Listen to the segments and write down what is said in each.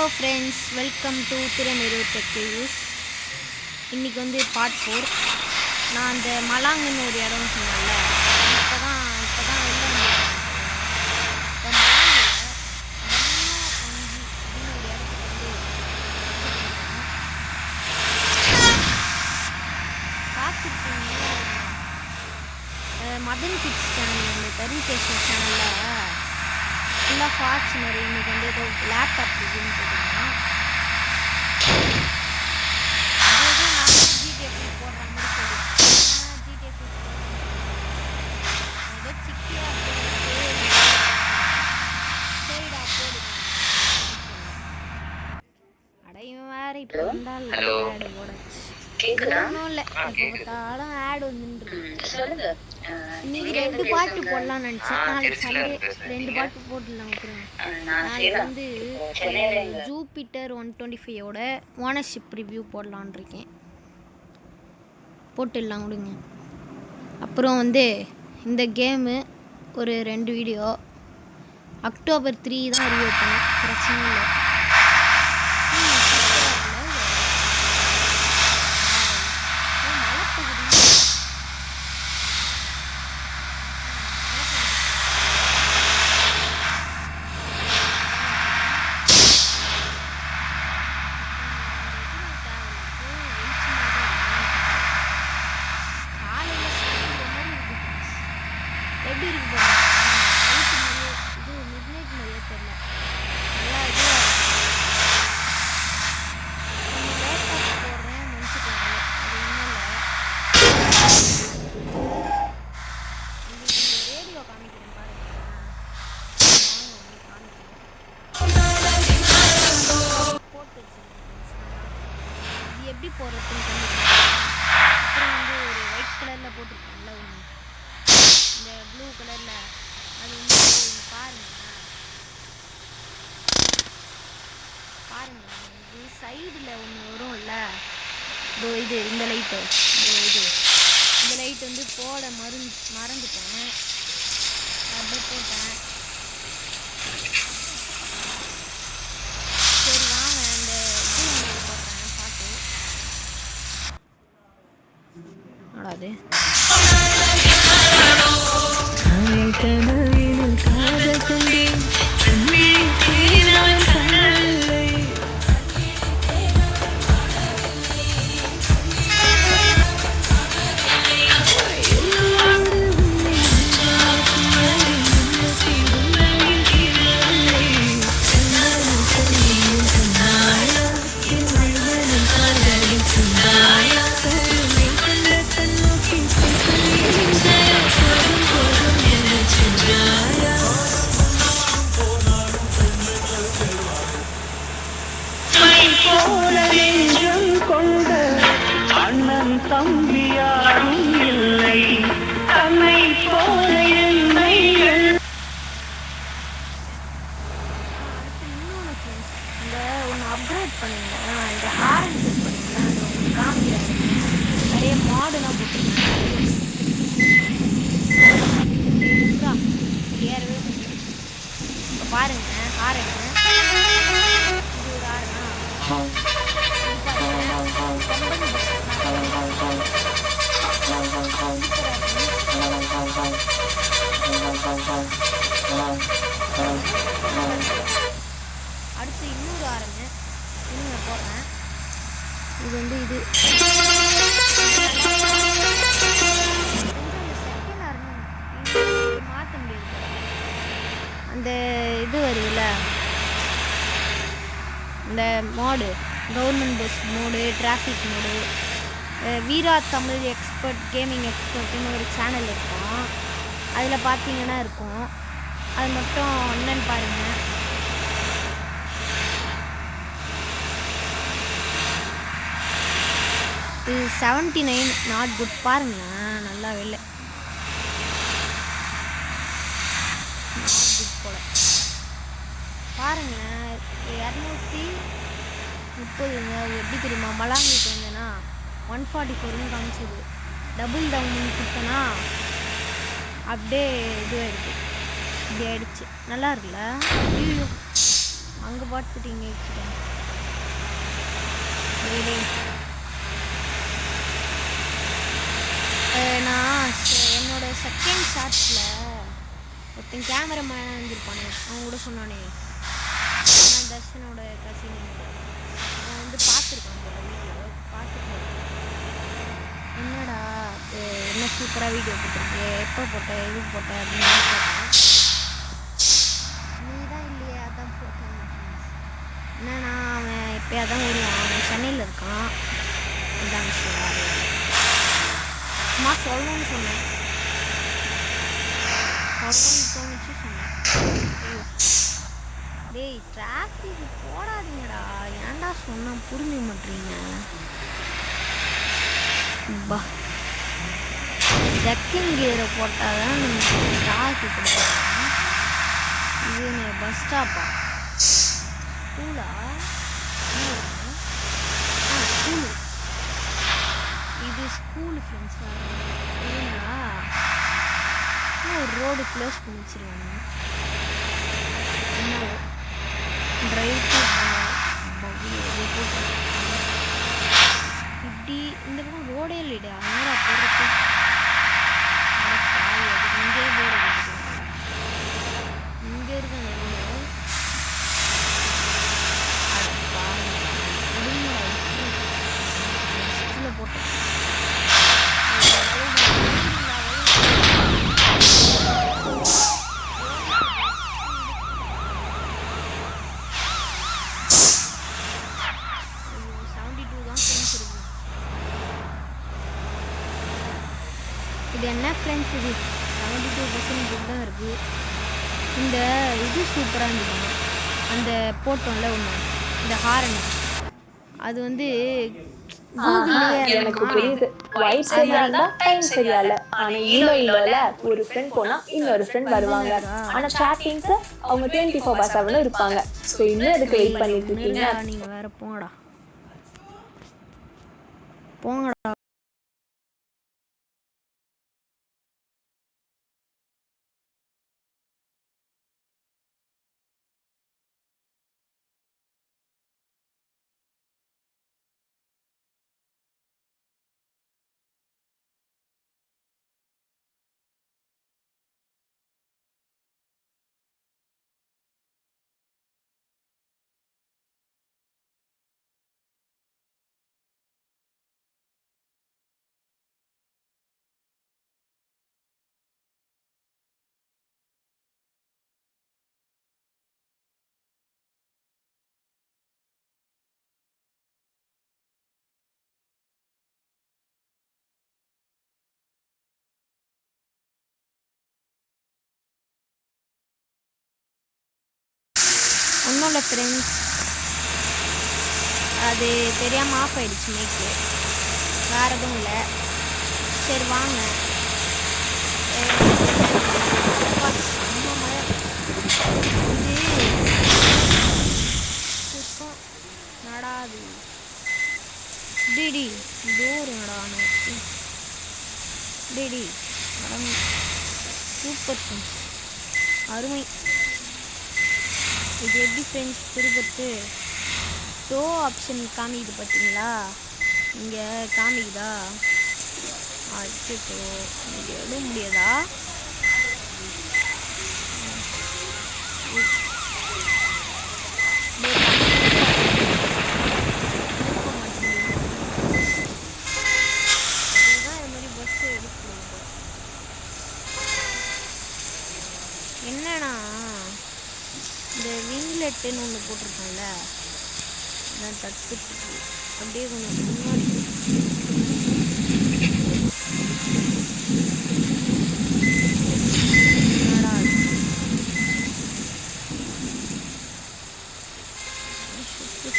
Hello friends, welcome to Thiramiru Tech Reviews. இன்னைக்கு வந்து part 4. நான் அந்த மலாங்குன்னு ஒரு இடம் சொன்னேன்ல, இப்போதான் வெளில வந்துருக்கேன். இப்போ மலாங்கில் அப்படின்னு ஒரு இடத்துக்கு வந்து பார்த்துருப்பீங்க. மதன் கிட்ஸ் சேனல், அந்த தருண் சேனலில் ஃபுல்லாக ஃபார்ச்சுனர் இன்னைக்கு வந்து ஏதோ லேப்டாப் ரிவ்யூன்னு போட்டிருந்தேன். அதாவது நான் ஜிடிஎஃப் போடுற மாதிரி சொல்லிட்டேன். ஜிடிஎஃப் ஏதோ சிக்கியா சரிடா போடுங்க. அடையும் வேற இப்போ வந்தால் ஆடு போடச்சு ஒன்றும் இல்லை. இப்போ பார்த்தாலும் ஆடு வந்துட்டு இன்னைக்கு 2 பாட்டு போடலாம்னு நினச்சேன். நாளைக்கு சண்டே 2 பாட்டு போட்டுடலாம் விட்டுருங்க. நாளைக்கு வந்து ஜூபிட்டர் 125ஓட ஓனர்ஷிப் ரிவ்யூ போடலான் இருக்கேன். போட்டுடலாம் விடுங்க. அப்புறம் வந்து இந்த கேமு ஒரு 2 வீடியோ அக்டோபர் 3 தான் ரிவ்யூ பண்ணேன். பிரச்சனை இல்லை. எப்படி இருக்கு பாருங்க. இது மிட் நைட் மாதிரியே தெரியல. நல்லா இதுவாக கொஞ்சம் லேட்டாக போடுறேன் நினச்சிக்கோங்க. அது ஒன்றும் இல்லை. உங்களுக்கு ரேடியோ காமிக்கிறேன் பாருங்க. போட்டு வச்சுருக்கேன். இது எப்படி போடுறதுன்னு கண்டுபிடிச்சேன். அப்புறம் வந்து ஒரு ஒயிட் கலரில் போட்டிருக்கேன்ல ஒன்று, இந்த ப்ளூ கலரில், அது வந்து பாருங்க இது சைடில் ஒன்று வரும்ல, இதோ இது இந்த லைட்டு, இந்த லைட் வந்து போட மறந்துட்டேன். அப்படியே போட்டேன். சரி வாங்க அந்த இது ஒன்று போடுறேன் பாட்டு. ஆடாது தம்பியாரும் இல்லை தன்னை போல என்னை இந்த ஒன்று அப்கிரேட் பண்ணிங்க. இந்த ஹாரன் செட் பண்ணிங்களா, அது உங்களுக்கு காமிக்கிறாரு. நிறைய மாடுலாம் போட்டுருக்கேன். ஏறவே இப்போ பாருங்க ஹாரன். இது ஒரு ஹாரனா அடுத்து இன்னொரு ஆரம்பு இன்னும் போடுறேன். இது வந்து இது செகண்ட் ஆரம்பு மாற்ற முடியாது. அந்த இது வருதுல்ல, இந்த mode government bus mode, traffic mode, Veera Tamil expert gaming எக்ஸ்பர்ட்னு ஒரு சேனல் இருக்கும். அதில் பார்த்தீங்கன்னா இருக்கும். அது மட்டும் என்னன்னு பாருங்கள். இது 79 நாட் குட் பாருங்களேன். நல்லா இல்லை, நாட் குட் போல பாருங்களேன். 230ங்க. எப்படி தெரியுமா, மலாங்கிட்டு வந்தேன்னா 144ன்னு காமிச்சது. டபுள் டவுன் கொடுத்தேன்னா அப்படியே இதுவாகிடுது. இப்படி ஆயிடுச்சு. நல்லா இருக்குல்ல. ஐயோ அங்கே பார்த்துட்டு இங்கே வச்சுட்டேன். நான் என்னோட செகண்ட் ஷார்ட்ஸில் ஒருத்தன் கேமராமேன் வந்துருப்பானே, அவன் கூட சொன்னானே, நான் தர்ஷனோட கசின், அவன் வந்து பார்த்துருக்கான் போல வீடியோ பார்த்துட்டு, என்னடா என்ன சூப்பராக வீடியோ போட்டிருக்கு, எப்போ போட்ட எது போட்ட அப்படின்னு கேட்டேன். நீ தான் இல்லையே, அதான் போட்டேன். என்னன்னா அவன் இப்போ அதான் வருவான், அவன் சென்னையில் இருக்கான். அதான் விஷயம். சும்மா சொல்லணும்னு சொன்னேன், தோணுச்சு சொன்னேன். டேய் டிராஃபிக் போடாதீங்கடா, ஏன்டா சொன்னால் புரிஞ்சு மாட்டீங்க. பா செகண்ட் கியரை போட்டால் தான் நமக்கு டிராஃபிக் கொடுப்பாங்க. இது பஸ் ஸ்டாப்பா, ஸ்கூலா? ஸ்கூலு, இது ஸ்கூலு ஃப்ரெண்ட்ஸ். இல்லைங்களா, ஒரு ரோடு க்ளோஸ் பண்ணி வச்சிருக்காங்க. இப்படி இந்த பக்கம் ரோடே இல்லைடா, என்னடா போடுறது? இங்கே போட இங்கே இருக்கு அந்த ரோடு. போட்டேன் இது என்ன ஃப்ரெண்ட்ஸ், இது 72% தான் இருக்குது. இந்த இது சூப்பராக இருந்துச்சு, அந்த போட்டோம்ல ஒன்று, இந்த ஹாரன், அது வந்து எனக்கு புரியுது. வைப் சரியா இருந்தா டைம் சரியா இல்ல. ஆனா இல்ல ஒரு ஃப்ரெண்ட் போனா இன்னொரு ஃப்ரெண்ட் வருவாங்க. ஆனா சாட்டிங்ஸ் அவங்க 24/7 இருப்பாங்க. சோ இன்னும் அதுக்கு வெயிட் பண்ணிட்டு இருக்கீங்க. நீங்க வேற போங்கடா போங்கடா. ஒன்றும் இல்லை ஃப்ரெண்ட்ஸ், அது தெரியாமல் ஆஃப் ஆகிடுச்சு மைக்கு, வேறு எதுவும் இல்லை. சரி வாங்க. இது சுத்தம் நடாது டிடி டோர் நடானு டிடி நடம். சூப்பர் ஃப்ரெண்ட்ஸ், அருமை. இது எப்படி ஃப்ரெண்ட்ஸ் திருப்பத்து டோ ஆப்ஷன் காமிக்குது பார்த்தீங்களா, இங்கே காமிக்குதா? அச்சோ இங்கே எதுவும் முடியாதா? அதுதான் இது மாதிரி பஸ்ஸு எடுக்கணும். என்னன்னா இந்த விங்லெட்டுன்னு ஒன்று போட்டிருக்கோம்ல, அதான் தட்டுக்கு அப்படியே கொஞ்சம் முன்னாடி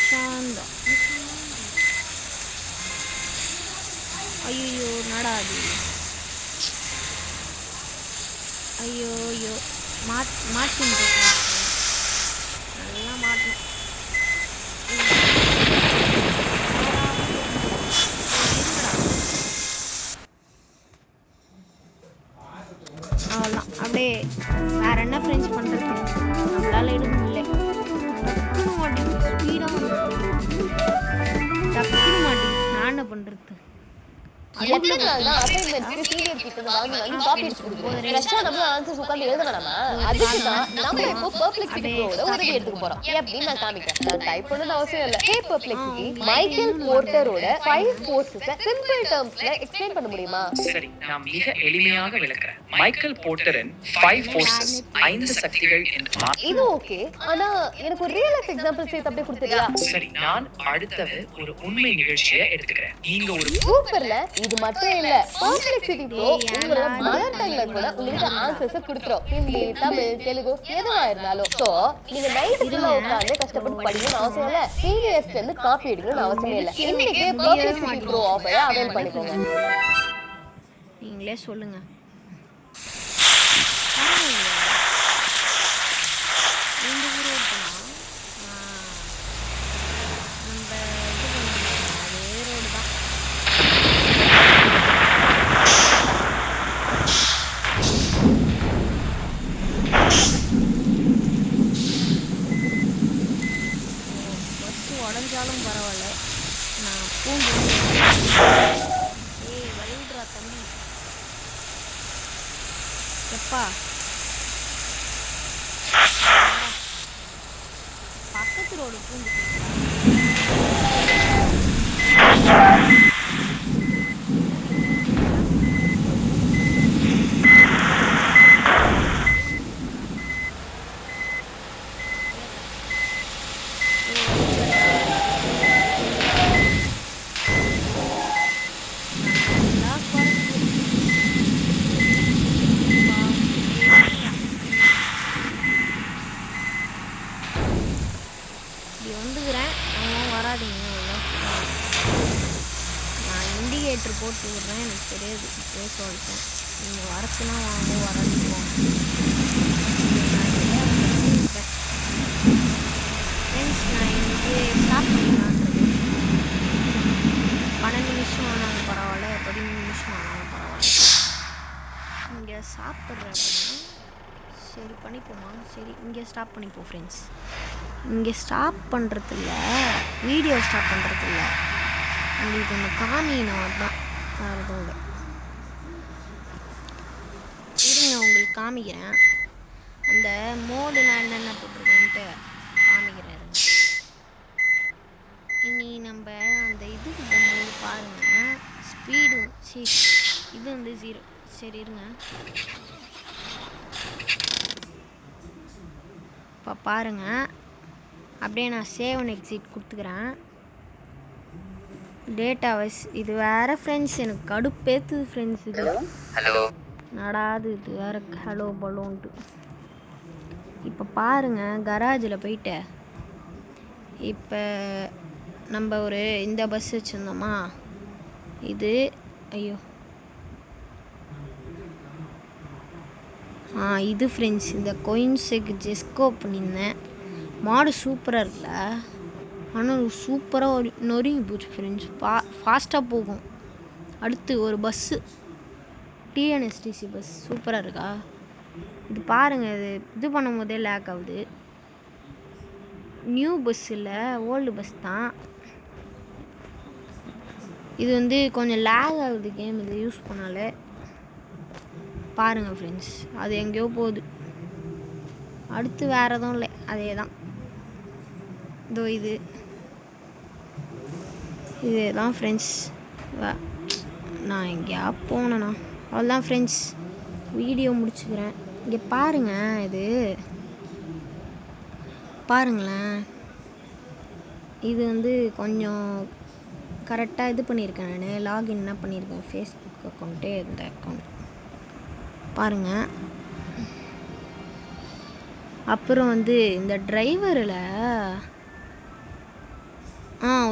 சாந்தா. ஐயோ நடாது, ஐயோ ஐயோ மாட்டின் நல்லா மாட்டணும். அவ்வளோதான், அப்படியே வேறு என்ன ஃப்ரெண்ட்ஸ் பண்ணுறது, நம்மளால் எடுக்க முடியல. டக்குன்னு மாட்டேங்குது ஸ்பீடாக டக்குன்னு மாட்டேங்குது நான் என்ன பண்ணுறது எத்தனை நாள் தான் அசைன்மெண்ட்க்கு சீனியர் கிட்ட வாங்கி காப்பி அடிச்சு கொடுக்குறோம். ரெஸ்டா நம்ம ஆன்சர்ஸ் உட்கார்ந்து எழுத வேணாமா? அதுக்கு தான் நம்ம இப்போ பெர்ப்ளெக்சிட்டி ப்ரோவோட உதவி எடுத்துக்க போறோம். எப்படின்னு நான் காமிக்கிறேன். நான் டைப் பண்ணணும்னு அவசியம் இல்ல. ஹே பெர்ப்ளெக்சிட்டி, மைக்கேல் போர்ட்டரோட 5 ஃபோர்ஸஸ் சிம்பிள் டர்ம்ஸ்ல எக்ஸ்பிளைன் பண்ண முடியுமா? சரி, நான் மிக எளிமையாக விளக்குறேன். மைக்கேல் போர்ட்டரின் 5 ஃபோர்ஸஸ் 5 சக்திகள் என்று. இது ஓகே, ஆனா எனக்கு ஒரு ரியல் லைஃப் எக்ஸாம்பிள் சேர்த்து அப்படியே கொடுத்துறியா? சரி, நான் அடுத்தது ஒரு உண்மை நிகழ்ச்சியை எடுத்துக்கிறேன். நீங்க ஒரு சூப்பர்ல. இது மட்டும் இல்ல, பெர்ப்ளெக்சிட்டி ப்ரோ உங்களோட மதர் டங்ல கூட உங்களுக்கு ஆன்சர்ஸ் கொடுத்துரும். ஹிந்தி, தமிழ், தெலுங்கு எதுவா இருந்தாலும். சோ நீங்க நைட் ஃபுல்லா உட்கார்ந்து கஷ்டப்பட்டு படிக்கணும்னு அவசியம் இல்ல. சீனியர்ஸ்ல இருந்து காப்பி எடுக்கணும்னு அவசியம் இல்ல. இன்னைக்கே பெர்ப்ளெக்சிட்டி ப்ரோ ஆஃபரை அவைல் பண்ணிக்கோங்க. நீங்களே சொல்லுங்க. உடஞ்சாலும் பரவாயில்ல, நான் பூண்டு வலிவிடுறா தம்பி எப்பா பக்கத்து ரோடு பூண்டு போட்டு விட்றேன். எனக்கு தெரியாது, இப்போயே சொல்லிட்டேன். நீங்கள் வரத்துனா வாங்க, வரதுப்போம். ஃப்ரெண்ட்ஸ், நான் இங்கே ஸ்டார்ட் பண்ணிக்கலான்றது 12 நிமிஷம் ஆனாலும் பரவாயில்ல, 13 நிமிஷம் ஆனாலும் பரவாயில்ல. இங்கே சாப்பிட்றேன். சரி பண்ணிப்போமா? சரி, இங்கே ஸ்டாப் பண்ணிப்போம் ஃப்ரெண்ட்ஸ். இங்கே ஸ்டாப் பண்ணுறதில்ல, வீடியோ ஸ்டாப் பண்ணுறதில்ல, உங்களுக்கு ஒன்று காமிக்கணும். தான் வேறு எதுவும் இல்லை. இருங்க, உங்களுக்கு காமிக்கிறேன். அந்த மோடு நான் என்னென்ன போட்டிருக்கேன்ட்டு காமிக்கிறேன். இனி நம்ம அந்த இதுக்கு போகும்போது பாருங்கள், ஸ்பீடும் இது வந்து 0. சரி இருங்க, இப்போ பாருங்கள். அப்படியே நான் சேவ் அண்ட் எக்ஸிட் கொடுத்துக்கிறேன். டேட்டாவைஸ் இது வேறு ஃப்ரெண்ட்ஸ், எனக்கு கடுப்பேற்றுது ஃப்ரெண்ட்ஸ். இது ஹலோ நடாது, இது வேறு ஹலோ பலோன்ட்டு. இப்போ பாருங்கள், கராஜில் போயிட்டு இப்போ நம்ம ஒரு இந்த பஸ் வச்சுருந்தோமா, இது ஐயோ இது ஃப்ரெண்ட்ஸ், இந்த கொயின்ஸுக்கு ஜெஸ்கோ பண்ணியிருந்தேன். மாடு சூப்பராக இருக்குல்ல, ஆனால் சூப்பராக நொறுங்கி போச்சு ஃப்ரெண்ட்ஸ். ஃபாஸ்ட்டாக போகும். அடுத்து ஒரு பஸ்ஸு, டிஎன்எஸ்டிசி பஸ் சூப்பராக இருக்கா. இது பாருங்கள், இது பண்ணும் போதே லேக் ஆகுது. நியூ பஸ் இல்லை, ஓல்டு பஸ் தான். இது வந்து கொஞ்சம் லேக் ஆகுது கேம், இது யூஸ் பண்ணாலே. பாருங்கள் ஃப்ரெண்ட்ஸ், அது எங்கேயோ போகுது. அடுத்து வேறு எதுவும் இல்லை, அதே தான். இதோ இது தான் ஃப்ரெண்ட்ஸ். நான் எங்கேயா போனேண்ணா, அவ்வளோதான் ஃப்ரெண்ட்ஸ், வீடியோ முடிச்சுக்கிறேன். இங்கே பாருங்கள், இது பாருங்களேன், இது வந்து கொஞ்சம் கரெக்டாக இது பண்ணியிருக்கேன். நான் லாகின் என்ன பண்ணியிருக்கேன், ஃபேஸ்புக் அக்கௌண்ட்டே, இந்த அக்கௌண்ட் பாருங்கள். அப்புறம் வந்து இந்த டிரைவரில்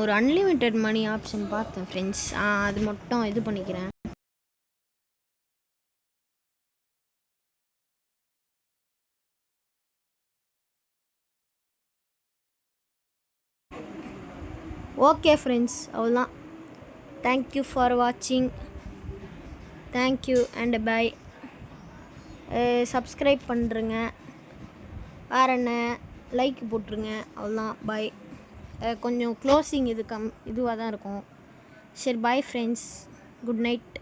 ஒரு அன்லிமிட்டெட் மணி ஆப்ஷன் பார்த்தேன் ஃப்ரெண்ட்ஸ். அது மட்டும் இது பண்ணிக்கிறேன். ஓகே ஃப்ரெண்ட்ஸ், அவ்வளோதான். தேங்க்யூ ஃபார் வாட்சிங். Thank you and bye. சப்ஸ்கிரைப் பண்ணுறேங்க. வேறு என்ன, லைக் போட்டுருங்க. அவ்வளோதான், பாய். கொஞ்சம் க்ளோசிங் இதுவாக தான் இருக்கும். சரி, பாய் ஃப்ரெண்ட்ஸ், குட் நைட்.